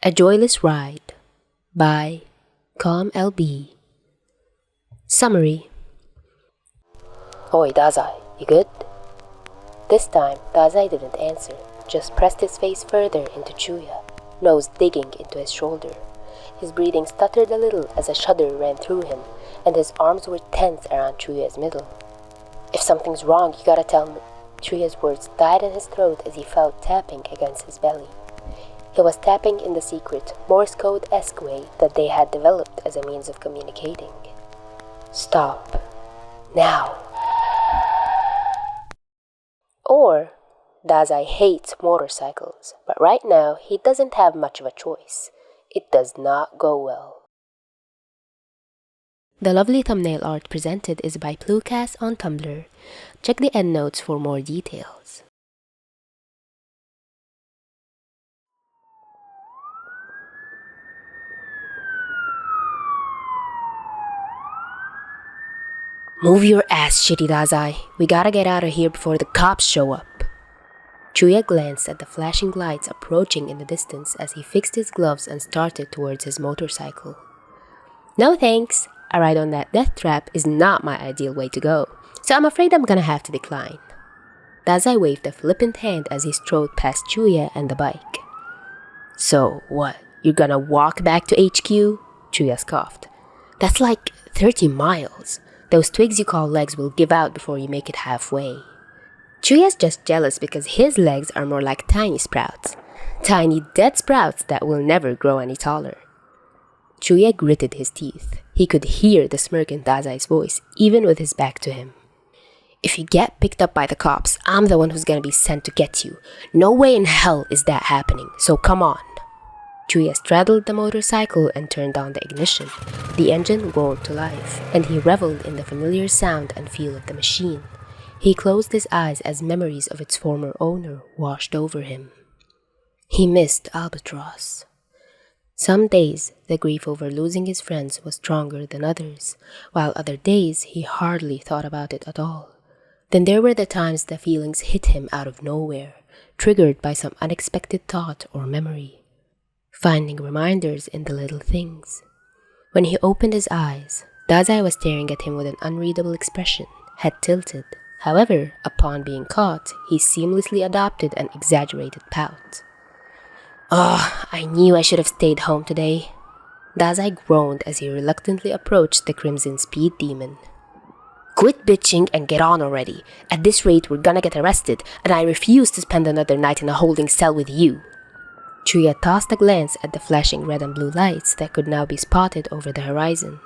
A Joyless Ride by Calmlb. Summary. Oi, Dazai, you good? This time, Dazai didn't answer, just pressed his face further into Chuya, nose digging into his shoulder. His breathing stuttered a little as a shudder ran through him, and his arms were tense around Chuya's middle. If something's wrong, you gotta tell me. Chuya's words died in his throat as he felt tapping against his belly. He was tapping in the secret, Morse code-esque way that they had developed as a means of communicating. Stop. Now. Or, Dazai hates motorcycles, but right now he doesn't have much of a choice. It does not go well. The lovely thumbnail art presented is by Pleucas on Tumblr. Check the endnotes for more details. Move your ass, shitty Dazai. We gotta get out of here before the cops show up. Chuya glanced at the flashing lights approaching in the distance as he fixed his gloves and started towards his motorcycle. No thanks. A ride on that death trap is not my ideal way to go, so I'm afraid I'm gonna have to decline. Dazai waved a flippant hand as he strode past Chuya and the bike. So what, you're gonna walk back to HQ? Chuya scoffed. That's like 30 miles. Those twigs you call legs will give out before you make it halfway. Chuya's just jealous because his legs are more like tiny sprouts. Tiny dead sprouts that will never grow any taller. Chuya gritted his teeth. He could hear the smirk in Dazai's voice, even with his back to him. If you get picked up by the cops, I'm the one who's gonna be sent to get you. No way in hell is that happening, so come on. Chuya straddled the motorcycle and turned on the ignition. The engine roared to life, and he reveled in the familiar sound and feel of the machine. He closed his eyes as memories of its former owner washed over him. He missed Albatross. Some days, the grief over losing his friends was stronger than others, while other days he hardly thought about it at all. Then there were the times the feelings hit him out of nowhere, triggered by some unexpected thought or memory. Finding reminders in the little things. When he opened his eyes, Dazai was staring at him with an unreadable expression, head tilted. However, upon being caught, he seamlessly adopted an exaggerated pout. Oh, I knew I should have stayed home today. Dazai groaned as he reluctantly approached the Crimson Speed Demon. Quit bitching and get on already. At this rate, we're gonna get arrested, and I refuse to spend another night in a holding cell with you. Chuya tossed a glance at the flashing red and blue lights that could now be spotted over the horizon.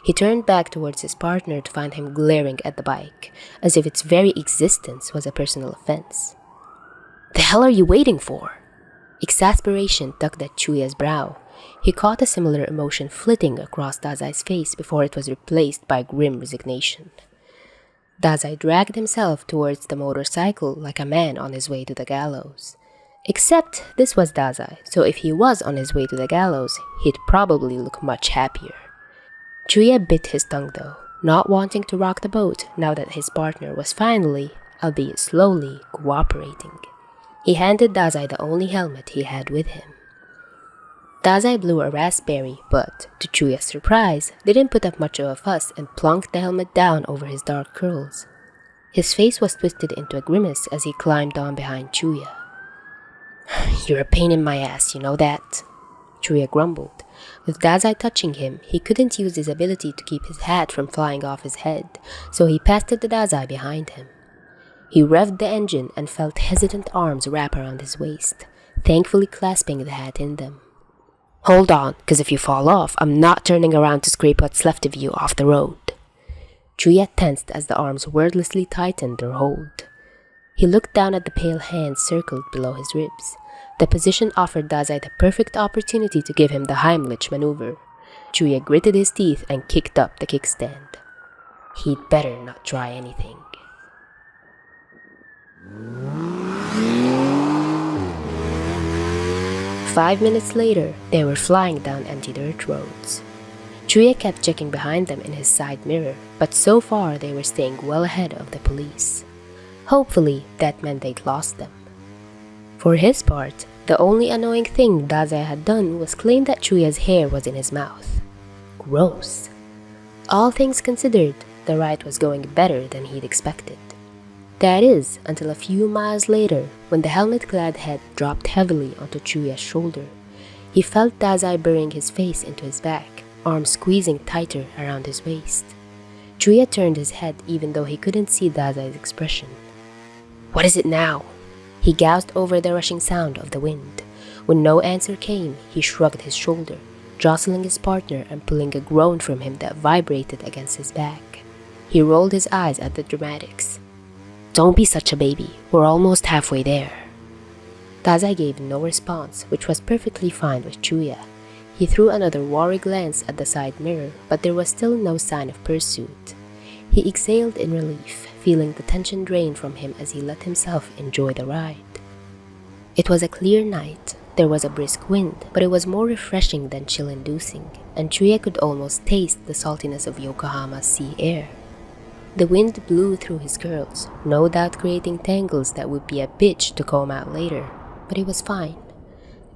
He turned back towards his partner to find him glaring at the bike, as if its very existence was a personal offense. The hell are you waiting for? Exasperation tugged at Chuya's brow. He caught a similar emotion flitting across Dazai's face before it was replaced by grim resignation. Dazai dragged himself towards the motorcycle like a man on his way to the gallows. Except this was Dazai, so if he was on his way to the gallows, he'd probably look much happier. Chuya bit his tongue though, not wanting to rock the boat now that his partner was finally, albeit slowly, cooperating. He handed Dazai the only helmet he had with him. Dazai blew a raspberry, but, to Chuya's surprise, didn't put up much of a fuss and plunked the helmet down over his dark curls. His face was twisted into a grimace as he climbed on behind Chuya. You're a pain in my ass, you know that? Chuya grumbled. With Dazai touching him, he couldn't use his ability to keep his hat from flying off his head, so he passed it to Dazai behind him. He revved the engine and felt hesitant arms wrap around his waist, thankfully clasping the hat in them. Hold on, cause if you fall off, I'm not turning around to scrape what's left of you off the road. Chuya tensed as the arms wordlessly tightened their hold. He looked down at the pale hands circled below his ribs. The position offered Dazai the perfect opportunity to give him the Heimlich maneuver. Chuya gritted his teeth and kicked up the kickstand. He'd better not try anything. Five minutes later, they were flying down empty dirt roads. Chuya kept checking behind them in his side mirror, but so far they were staying well ahead of the police. Hopefully, that meant they'd lost them. For his part, The only annoying thing Dazai had done was claim that Chuya's hair was in his mouth. Gross. All things considered, the ride was going better than he'd expected. That is, until a few miles later, when the helmet-clad head dropped heavily onto Chuya's shoulder. He felt Dazai burying his face into his back, arms squeezing tighter around his waist. Chuya turned his head even though he couldn't see Dazai's expression. "What is it now?" He gasped over the rushing sound of the wind. When no answer came, he shrugged his shoulder, jostling his partner and pulling a groan from him that vibrated against his back. He rolled his eyes at the dramatics. "Don't be such a baby, we're almost halfway there." Dazai gave no response, which was perfectly fine with Chuya. He threw another wary glance at the side mirror, but there was still no sign of pursuit. He exhaled in relief, feeling the tension drain from him as he let himself enjoy the ride. It was a clear night. There was a brisk wind, but it was more refreshing than chill-inducing, and Chuya could almost taste the saltiness of Yokohama's sea air. The wind blew through his curls, no doubt creating tangles that would be a bitch to comb out later, but he was fine.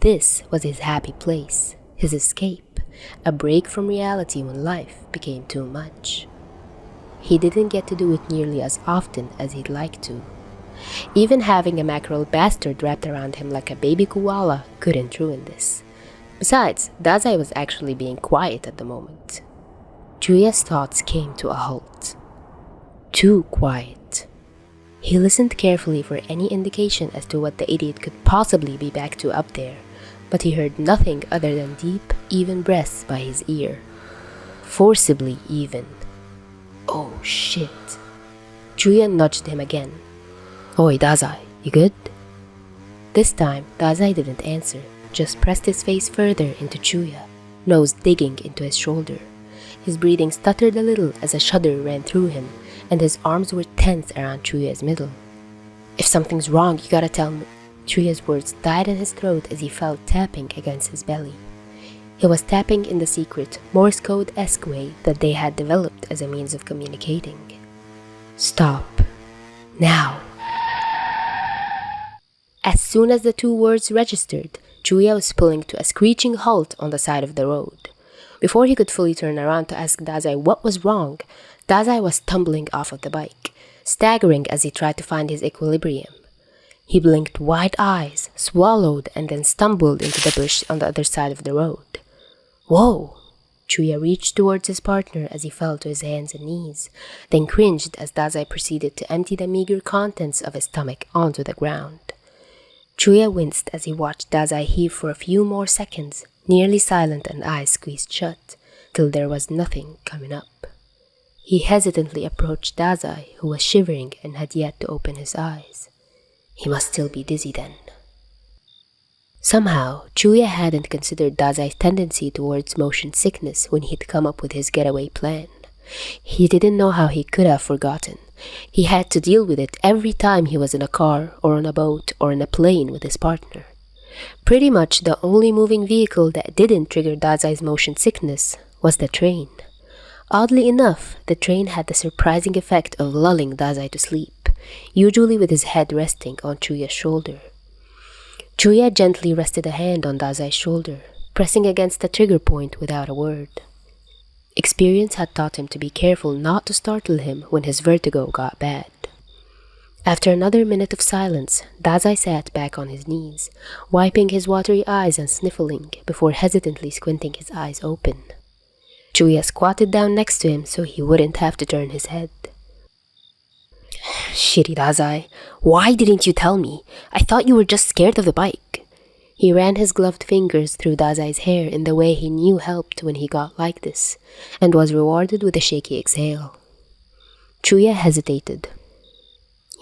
This was his happy place, his escape, a break from reality when life became too much. He didn't get to do it nearly as often as he'd like to. Even having a mackerel bastard wrapped around him like a baby koala couldn't ruin this. Besides, Dazai was actually being quiet at the moment. Chuya's thoughts came to a halt. Too quiet. He listened carefully for any indication as to what the idiot could possibly be back to up there, but he heard nothing other than deep, even breaths by his ear. Forcibly even. Oh shit. Chuya nudged him again. "Oi, Dazai, you good?" This time, Dazai didn't answer, just pressed his face further into Chuya, nose digging into his shoulder. His breathing stuttered a little as a shudder ran through him, and his arms were tense around Chuya's middle. "If something's wrong, you gotta tell me." Chuya's words died in his throat as he felt tapping against his belly. He was tapping in the secret, Morse code-esque way that they had developed as a means of communicating. "Stop. Now." As soon as the two words registered, Chuya was pulling to a screeching halt on the side of the road. Before he could fully turn around to ask Dazai what was wrong, Dazai was tumbling off of the bike, staggering as he tried to find his equilibrium. He blinked wide eyes, swallowed, and then stumbled into the bush on the other side of the road. "Whoa!" Chuya reached towards his partner as he fell to his hands and knees, then cringed as Dazai proceeded to empty the meager contents of his stomach onto the ground. Chuya winced as he watched Dazai heave for a few more seconds, nearly silent and eyes squeezed shut, till there was nothing coming up. He hesitantly approached Dazai, who was shivering and had yet to open his eyes. He must still be dizzy then. Somehow, Chuya hadn't considered Dazai's tendency towards motion sickness when he'd come up with his getaway plan. He didn't know how he could have forgotten. He had to deal with it every time he was in a car or on a boat or in a plane with his partner. Pretty much the only moving vehicle that didn't trigger Dazai's motion sickness was the train. Oddly enough, the train had the surprising effect of lulling Dazai to sleep, usually with his head resting on Chuya's shoulder. Chuya gently rested a hand on Dazai's shoulder, pressing against the trigger point without a word. Experience had taught him to be careful not to startle him when his vertigo got bad. After another minute of silence, Dazai sat back on his knees, wiping his watery eyes and sniffling before hesitantly squinting his eyes open. Chuya squatted down next to him so he wouldn't have to turn his head. "Shitty Dazai, why didn't you tell me? I thought you were just scared of the bike." He ran his gloved fingers through Dazai's hair in the way he knew helped when he got like this, and was rewarded with a shaky exhale. Chuya hesitated.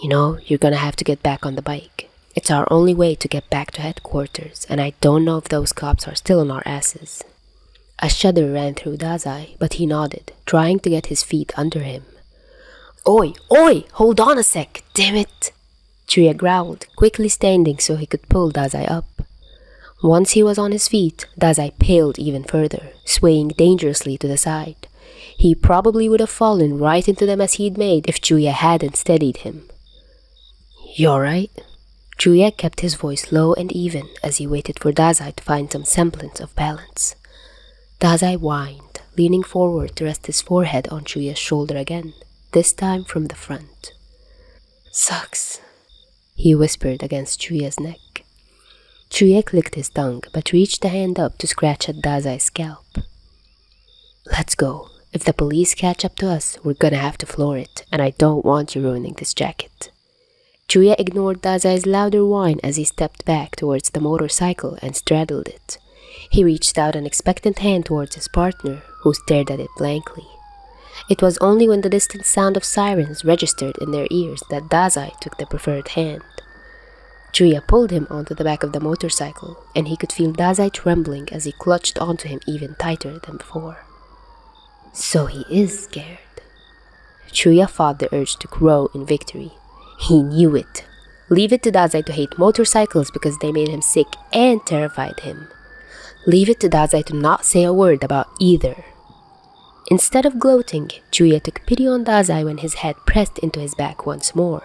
"You know, you're gonna have to get back on the bike. It's our only way to get back to headquarters, and I don't know if those cops are still on our asses." A shudder ran through Dazai, but he nodded, trying to get his feet under him. "Oi, oi, hold on a sec, damn it!" Chuya growled, quickly standing so he could pull Dazai up. Once he was on his feet, Dazai paled even further, swaying dangerously to the side. He probably would have fallen right into the mess he'd made if Chuya hadn't steadied him. "You alright?" Chuya kept his voice low and even as he waited for Dazai to find some semblance of balance. Dazai whined, leaning forward to rest his forehead on Chuya's shoulder again, this time from the front. "Sucks," he whispered against Chuya's neck. Chuya clicked his tongue but reached a hand up to scratch at Dazai's scalp. "Let's go. If the police catch up to us, we're gonna have to floor it, and I don't want you ruining this jacket." Chuya ignored Dazai's louder whine as he stepped back towards the motorcycle and straddled it. He reached out an expectant hand towards his partner, who stared at it blankly. It was only when the distant sound of sirens registered in their ears that Dazai took the preferred hand. Chuya pulled him onto the back of the motorcycle, and he could feel Dazai trembling as he clutched onto him even tighter than before. So he is scared. Chuya fought the urge to crow in victory. He knew it. Leave it to Dazai to hate motorcycles because they made him sick and terrified him. Leave it to Dazai to not say a word about either. Instead of gloating, Chuya took pity on Dazai when his head pressed into his back once more.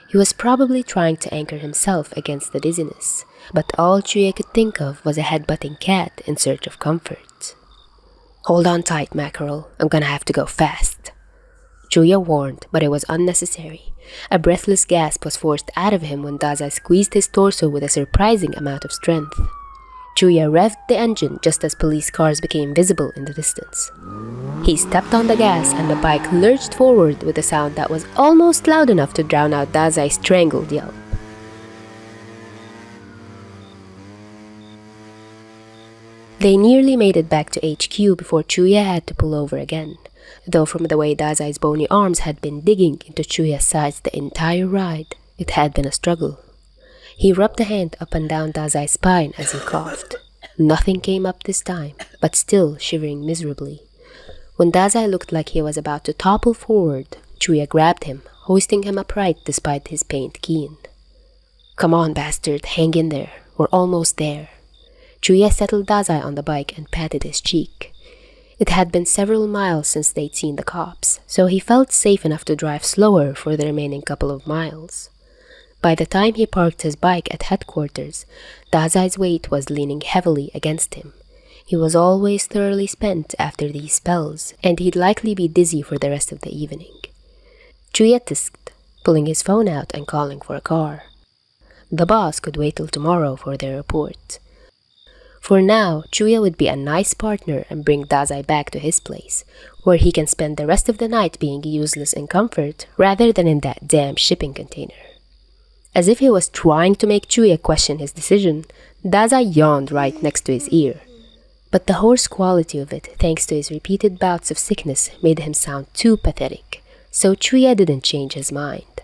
He was probably trying to anchor himself against the dizziness, but all Chuya could think of was a head-butting cat in search of comfort. "Hold on tight, Mackerel. I'm gonna have to go fast," Chuya warned, but it was unnecessary. A breathless gasp was forced out of him when Dazai squeezed his torso with a surprising amount of strength. Chuya revved the engine just as police cars became visible in the distance. He stepped on the gas and the bike lurched forward with a sound that was almost loud enough to drown out Dazai's strangled yelp. They nearly made it back to HQ before Chuya had to pull over again, though from the way Dazai's bony arms had been digging into Chuya's sides the entire ride, it had been a struggle. He rubbed a hand up and down Dazai's spine as he coughed. Nothing came up this time, but still shivering miserably. When Dazai looked like he was about to topple forward, Chuya grabbed him, hoisting him upright despite his pain keen. "Come on, bastard, hang in there. We're almost there." Chuya settled Dazai on the bike and patted his cheek. It had been several miles since they'd seen the cops, so he felt safe enough to drive slower for the remaining couple of miles. By the time he parked his bike at headquarters, Dazai's weight was leaning heavily against him. He was always thoroughly spent after these spells, and he'd likely be dizzy for the rest of the evening. Chuya tisked, pulling his phone out and calling for a car. The boss could wait till tomorrow for their report. For now, Chuya would be a nice partner and bring Dazai back to his place, where he can spend the rest of the night being useless in comfort rather than in that damn shipping container. As if he was trying to make Chuya question his decision, Dazai yawned right next to his ear. But the hoarse quality of it, thanks to his repeated bouts of sickness, made him sound too pathetic, so Chuya didn't change his mind.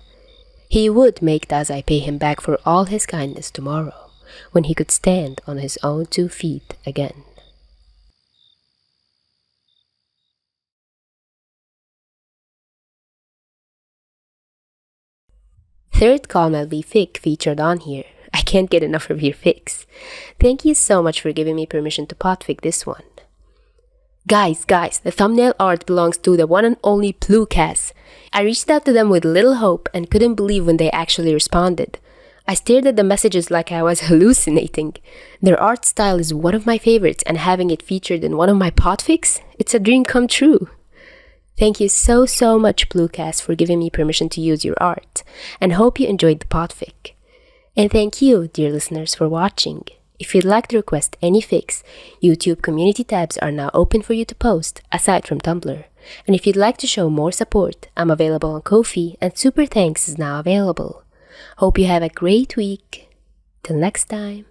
He would make Dazai pay him back for all his kindness tomorrow, when he could stand on his own 2 feet again. Third Calmlb fic featured on here. I can't get enough of your fics. Thank you so much for giving me permission to Podfic this one. Guys, the thumbnail art belongs to the one and only Pleucas. I reached out to them with little hope and couldn't believe when they actually responded. I stared at the messages like I was hallucinating. Their art style is one of my favorites, and having it featured in one of my Podfics, it's a dream come true. Thank you so much, Pleucas, for giving me permission to use your art, and hope you enjoyed the Podfic. And thank you, dear listeners, for watching. If you'd like to request any fics, YouTube community tabs are now open for you to post, aside from Tumblr. And if you'd like to show more support, I'm available on Ko-fi, and Super Thanks is now available. Hope you have a great week. Till next time.